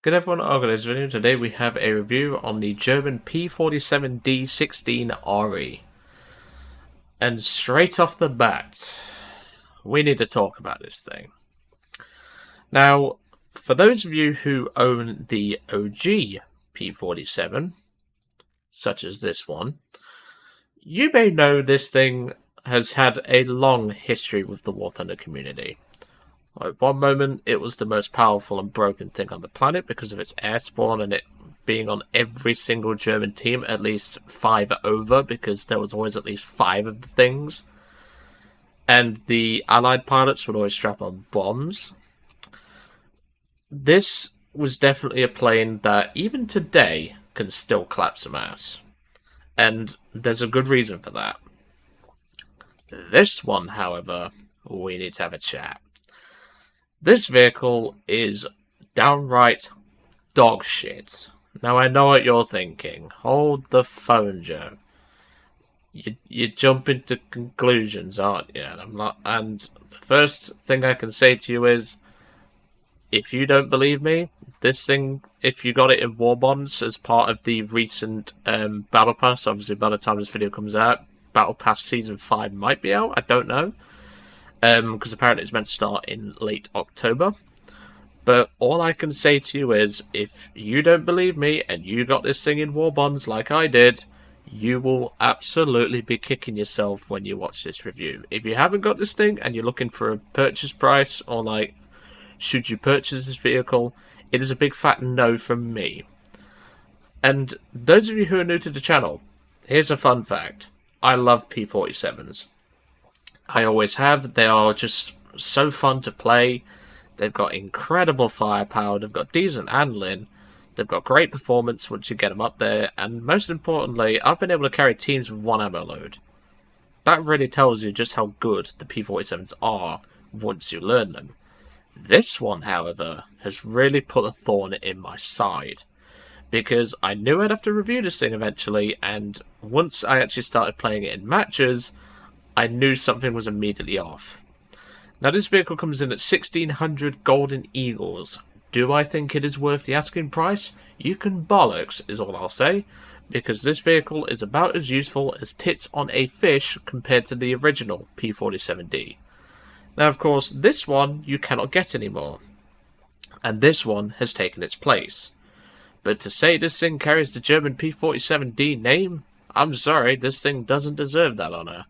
Good everyone, welcome to this video. Today we have a review on the German P-47 D-16 RE. And straight off the bat, we need to talk about this thing. Now, for those of you who own the OG P-47, such as this one, you may know this thing has had a long history with the War Thunder community. At one moment, it was the most powerful and broken thing on the planet because of its air spawn and it being on every single German team, at least 5 over, because there was always at least 5 of the things. And the Allied pilots would always strap on bombs. This was definitely a plane that, even today, can still clap some ass. And there's a good reason for that. This one, however, we need to have a chat. This vehicle is downright dog shit. Now I know what you're thinking. Hold the phone, Joe. You jump into conclusions, aren't you? And the first thing I can say to you is, if you don't believe me, this thing, if you got it in War Bonds as part of the recent Battle Pass, obviously by the time this video comes out, Battle Pass Season 5 might be out, I don't know. Because apparently it's meant to start in late October. But all I can say to you is, if you don't believe me and you got this thing in War Bonds like I did, you will absolutely be kicking yourself when you watch this review. If you haven't got this thing and you're looking for a purchase price, or like, should you purchase this vehicle, it is a big fat no from me. And those of you who are new to the channel, here's a fun fact. I love P-47s. I always have. They are just so fun to play. They've got incredible firepower. They've got decent handling. They've got great performance once you get them up there. And most importantly, I've been able to carry teams with 1 ammo load. That really tells you just how good the P-47s are once you learn them. This one, however, has really put a thorn in my side. Because I knew I'd have to review this thing eventually. And once I actually started playing it in matches, I knew something was immediately off. Now this vehicle comes in at 1,600 Golden Eagles. Do I think it is worth the asking price? You can bollocks, is all I'll say, because this vehicle is about as useful as tits on a fish compared to the original P-47D. Now of course, this one you cannot get anymore, and this one has taken its place. But to say this thing carries the German P-47D name, I'm sorry, this thing doesn't deserve that honour.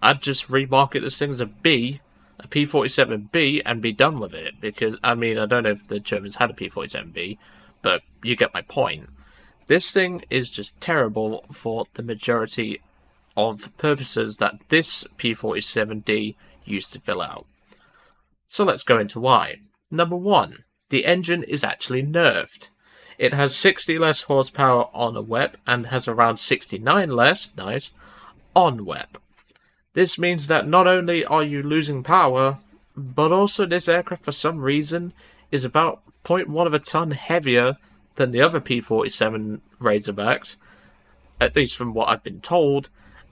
I'd just remarket this thing as a B, a P-47B, and be done with it. Because, I mean, I don't know if the Germans had a P-47B, but you get my point. This thing is just terrible for the majority of purposes that this P-47D used to fill out. So let's go into why. Number 1, the engine is actually nerfed. It has 60 less horsepower on a WEP and has around 69 less, nice, on WEP. This means that not only are you losing power, but also this aircraft for some reason is about 0.1 of a ton heavier than the other P-47 Razorbacks, at least from what I've been told,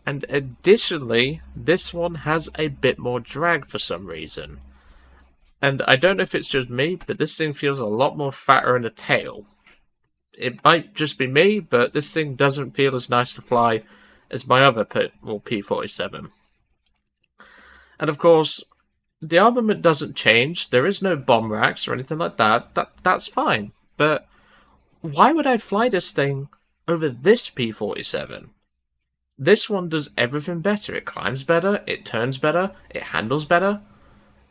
and additionally, this one has a bit more drag for some reason. And I don't know if it's just me, but this thing feels a lot more fatter in the tail. It might just be me, but this thing doesn't feel as nice to fly as my other P-47. And of course, the armament doesn't change. There is no bomb racks or anything like that. That's fine. But why would I fly this thing over this P-47? This one does everything better. It climbs better, it turns better, it handles better.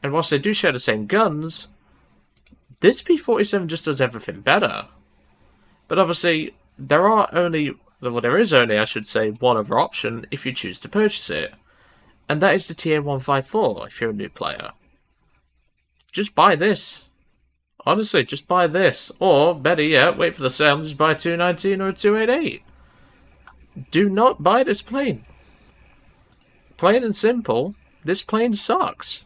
And whilst they do share the same guns, this P-47 just does everything better. But obviously, there is only, I should say, one other option if you choose to purchase it. And that is the TA-154 if you're a new player. Just buy this. Honestly, just buy this. Or, better yet, wait for the sale and just buy a 219 or a 288. Do not buy this plane. Plain and simple, this plane sucks.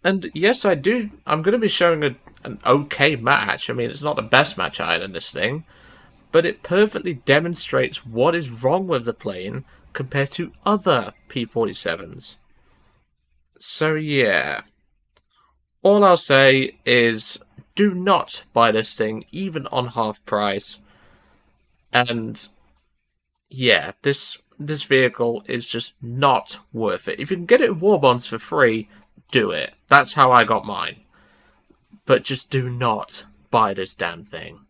And yes, I'm going to be showing an okay match. I mean, it's not the best match I had in this thing. But it perfectly demonstrates what is wrong with the plane compared to other P-47s. So yeah, all I'll say is do not buy this thing, even on half price. And yeah, this vehicle is just not worth it. If you can get it in War Bonds for free, do it. That's how I got mine. But just do not buy this damn thing.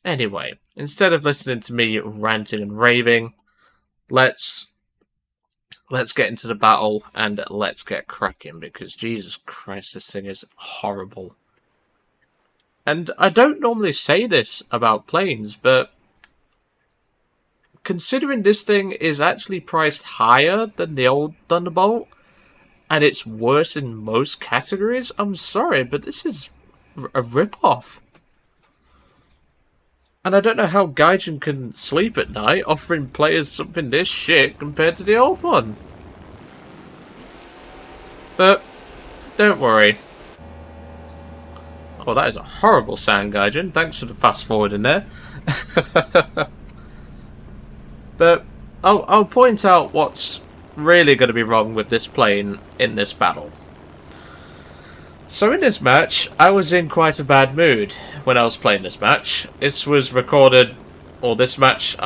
Anyway, instead of listening to me ranting and raving, let's get into the battle and let's get cracking, because Jesus Christ, this thing is horrible. And I don't normally say this about planes, but considering this thing is actually priced higher than the old Thunderbolt, and it's worse in most categories, I'm sorry, but this is a rip-off. And I don't know how Gaijin can sleep at night offering players something this shit compared to the old one. But don't worry. Oh, that is a horrible sound, Gaijin. Thanks for the fast forward in there. But I'll point out what's really going to be wrong with this plane in this battle. So in this match, I was in quite a bad mood when I was playing this match. This was recorded, or this match,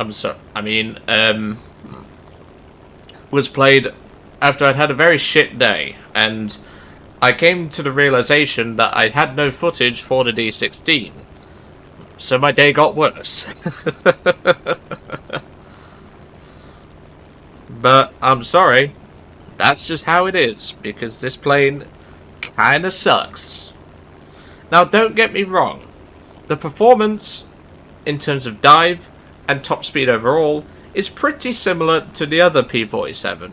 was played after I'd had a very shit day, and I came to the realization that I had no footage for the D-16. So my day got worse. But I'm sorry, that's just how it is, because this plane kinda sucks. Now don't get me wrong, the performance in terms of dive and top speed overall is pretty similar to the other P-47.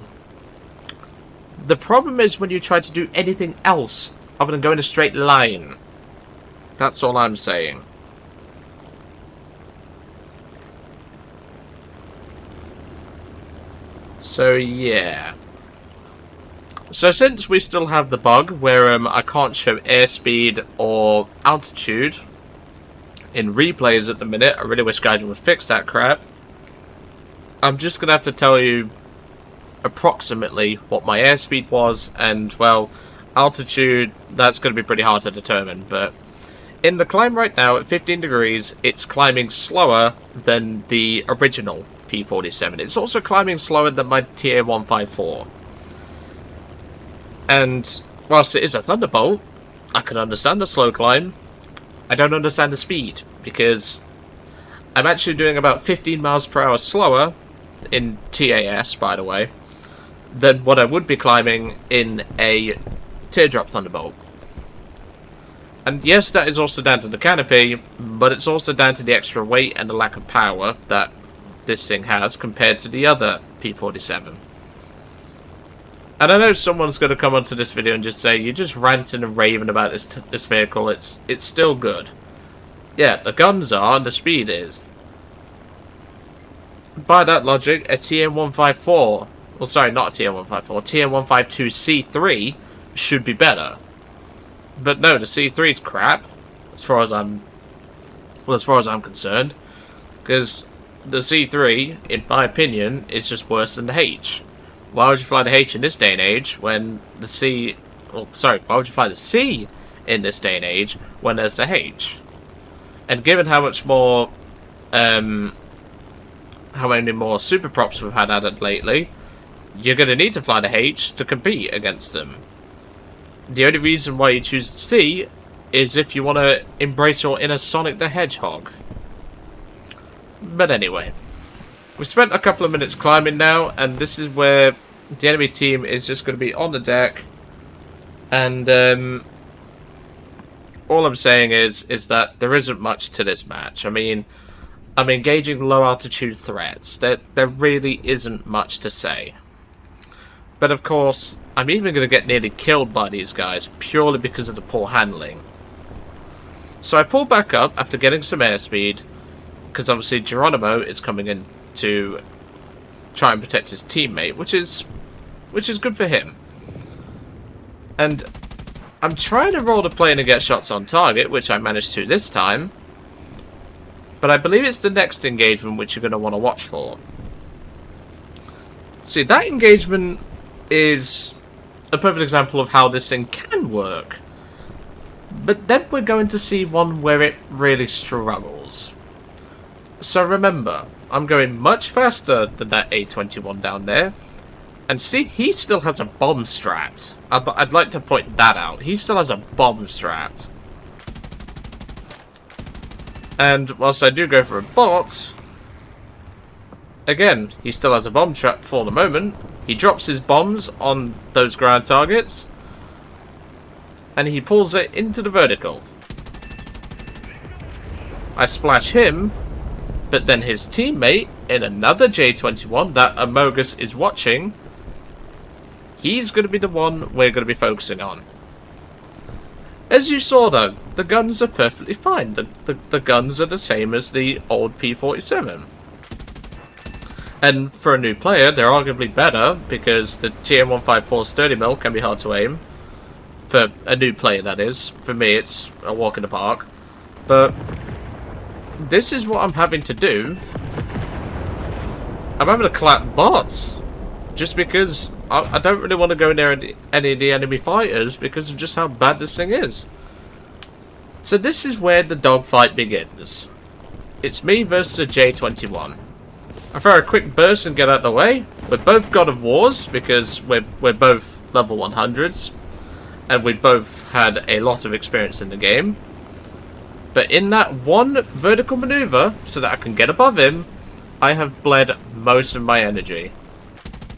The problem is when you try to do anything else other than go in a straight line. That's all I'm saying. So yeah. So since we still have the bug where I can't show airspeed or altitude in replays at the minute, I really wish Gaijin would fix that crap. I'm just going to have to tell you approximately what my airspeed was, and well, altitude, that's going to be pretty hard to determine, but in the climb right now at 15 degrees, it's climbing slower than the original P-47. It's also climbing slower than my TA-154. And whilst it is a Thunderbolt, I can understand the slow climb. I don't understand the speed, because I'm actually doing about 15 miles per hour slower in TAS, by the way, than what I would be climbing in a Teardrop Thunderbolt. And yes, that is also down to the canopy, but it's also down to the extra weight and the lack of power that this thing has compared to the other P-47. And I know someone's going to come onto this video and just say, you're just ranting and raving about this vehicle, it's still good. Yeah, the guns are and the speed is. By that logic, a TM154, well sorry, not a TM154, TM152C3 should be better. But no, the C3 is crap, as far as I'm concerned, because the C3, in my opinion, is just worse than the H. Why would you fly the H in this day and age when the C... Oh, sorry, why would you fly the C in this day and age when there's the H? And given how much more... how many more super props we've had added lately, you're going to need to fly the H to compete against them. The only reason why you choose the C is if you want to embrace your inner Sonic the Hedgehog. But anyway, we've spent a couple of minutes climbing now, and this is where the enemy team is just going to be on the deck. And all I'm saying is that there isn't much to this match. I mean, I'm engaging low altitude threats. There really isn't much to say. But of course, I'm even going to get nearly killed by these guys purely because of the poor handling. So I pull back up after getting some airspeed, because obviously Geronimo is coming in to try and protect his teammate, which is good for him. And I'm trying to roll the plane and get shots on target, which I managed to this time. But I believe it's the next engagement which you're going to want to watch for. See, that engagement is a perfect example of how this thing can work. But then we're going to see one where it really struggles. So remember, I'm going much faster than that A-21 down there. And see, he still has a bomb strapped. I'd like to point that out. He still has a bomb strapped. And whilst I do go for a bot, again, he still has a bomb trap for the moment. He drops his bombs on those ground targets, and he pulls it into the vertical. I splash him, but then his teammate in another J-21 that Amogus is watching, he's going to be the one we're going to be focusing on. As you saw though, the guns are perfectly fine. The guns are the same as the old P-47. And for a new player, they're arguably better because the TM154 30mm can be hard to aim. For a new player, that is. For me, it's a walk in the park. But this is what I'm having to do. I'm having to clap bots. Just because I don't really want to go near any of the enemy fighters because of just how bad this thing is. So this is where the dogfight begins. It's me versus a J-21. I throw a quick burst and get out of the way. We're both God of Wars because we're both level 100s. And we both had a lot of experience in the game. But in that one vertical maneuver, so that I can get above him, I have bled most of my energy.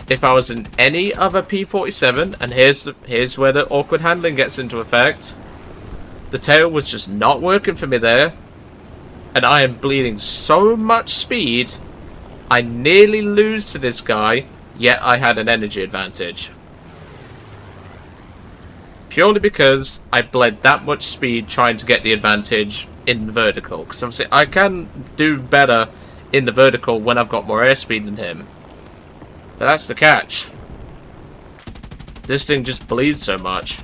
If I was in any other P-47, and here's where the awkward handling gets into effect, the tail was just not working for me there, and I am bleeding so much speed, I nearly lose to this guy, yet I had an energy advantage. Purely because I bled that much speed trying to get the advantage in the vertical, because obviously I can do better in the vertical when I've got more airspeed than him. But that's the catch. This thing just bleeds so much.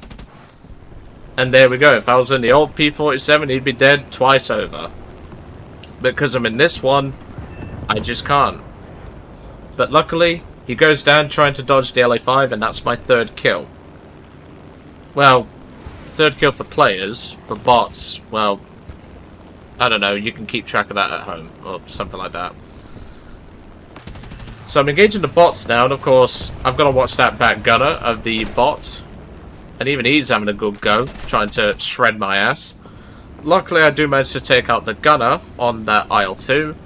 And there we go. If I was in the old P-47, he'd be dead twice over. Because I'm in this one, I just can't. But luckily, he goes down trying to dodge the LA-5, and that's my third kill. Well, third kill for players. For bots, well, I don't know. You can keep track of that at home, or something like that. So I'm engaging the bots now, and of course, I've got to watch that back gunner of the bot. And even he's having a good go, trying to shred my ass. Luckily, I do manage to take out the gunner on that aisle 2.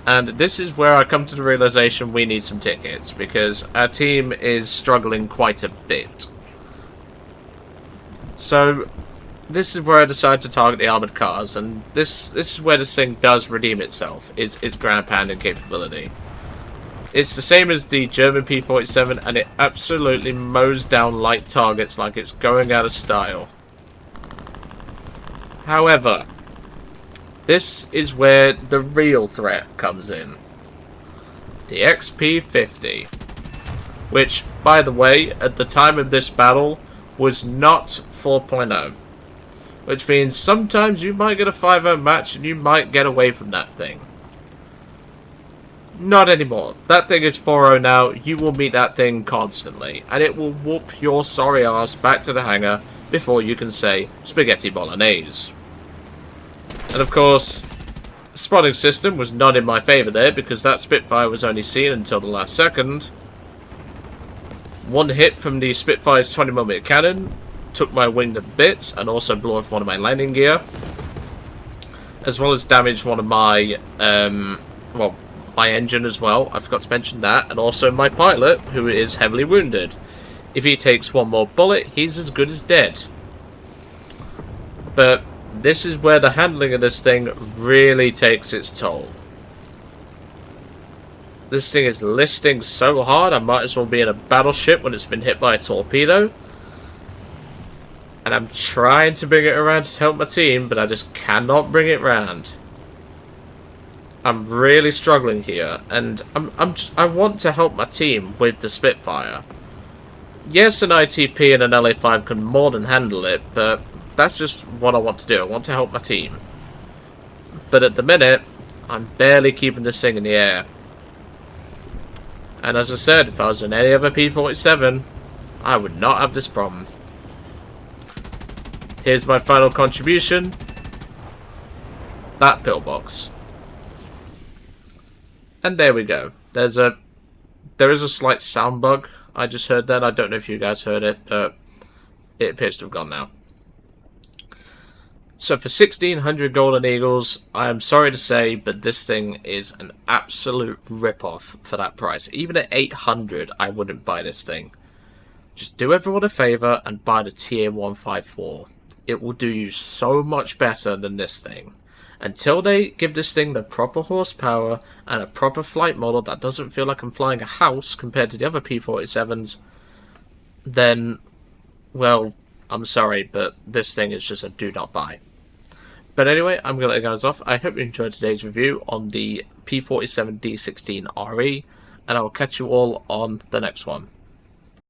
And this is where I come to the realization we need some tickets, because our team is struggling quite a bit. So, this is where I decide to target the armoured cars, and this is where this thing does redeem itself, is its ground pounding capability. It's the same as the German P-47, and it absolutely mows down light targets like it's going out of style. However, this is where the real threat comes in. The XP-50. Which, by the way, at the time of this battle, was not 4.0. Which means sometimes you might get a 5-0 match and you might get away from that thing. Not anymore. That thing is 4-0 now. You will meet that thing constantly. And it will whoop your sorry ass back to the hangar before you can say spaghetti bolognese. And of course, the spotting system was not in my favour there because that Spitfire was only seen until the last second. One hit from the Spitfire's 20mm cannon took my wing to bits and also blew off one of my landing gear. As well as damaged one of my, my engine as well. I forgot to mention that. And also my pilot, who is heavily wounded. If he takes one more bullet, he's as good as dead. But this is where the handling of this thing really takes its toll. This thing is listing so hard, I might as well be in a battleship when it's been hit by a torpedo. And I'm trying to bring it around to help my team, but I just cannot bring it round. I'm really struggling here, and I want to help my team with the Spitfire. Yes, an ITP and an LA-5 can more than handle it, but that's just what I want to do. I want to help my team. But at the minute, I'm barely keeping this thing in the air. And as I said, if I was in any other P-47, I would not have this problem. Here's my final contribution. That pillbox. And there we go. There is a slight sound bug. I just heard that. I don't know if you guys heard it. It appears to have gone now. So for 1600 golden eagles, I am sorry to say, but this thing is an absolute rip-off for that price. Even at 800, I wouldn't buy this thing. Just do everyone a favour and buy the TA-154. It will do you so much better than this thing. Until they give this thing the proper horsepower and a proper flight model that doesn't feel like I'm flying a house compared to the other P-47s, then, well, I'm sorry, but this thing is just a do not buy. But anyway, I'm going to let you guys off. I hope you enjoyed today's review on the P-47 D-16 RE, and I will catch you all on the next one.